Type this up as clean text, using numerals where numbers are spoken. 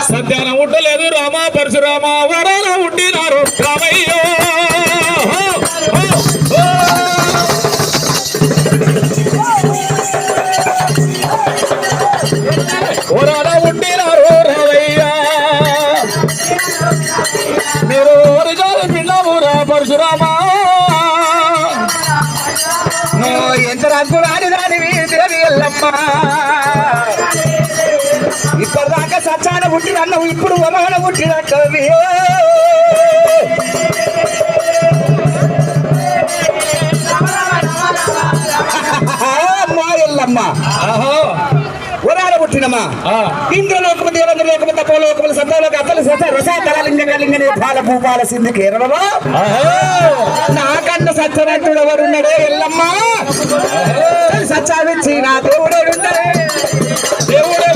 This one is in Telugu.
సత్యాన ఉండలేదు రామ పరశురామ వరాల ఉండినారు రామయ్యో వరాల ఉండినారు రామయ్య మీరు పిల్లవురా పరశురామ ఎంత రంగు రాని రానివి ఎల్లమ్మ ఇప్పటిదాకా సచ్చాన పుట్టినన్నావు ఇప్పుడు వమాన పుట్టినట్టు అమ్మా ఎల్లమ్మ వరాల పుట్టినమ్మా ఇంద్రలోకము దేవేంద్రలోకము తపోలోకములు సత్వలోక అతలు సత రసాతలింగలింగనే పాల భూపాల సింధు కేరళమా నాకన్నా సత్యవంతుడు ఎవరున్నాడే ఎల్లమ్మ సచ్చావిచ్చి నా దేవుడే ఉన్నాడే దేవుడే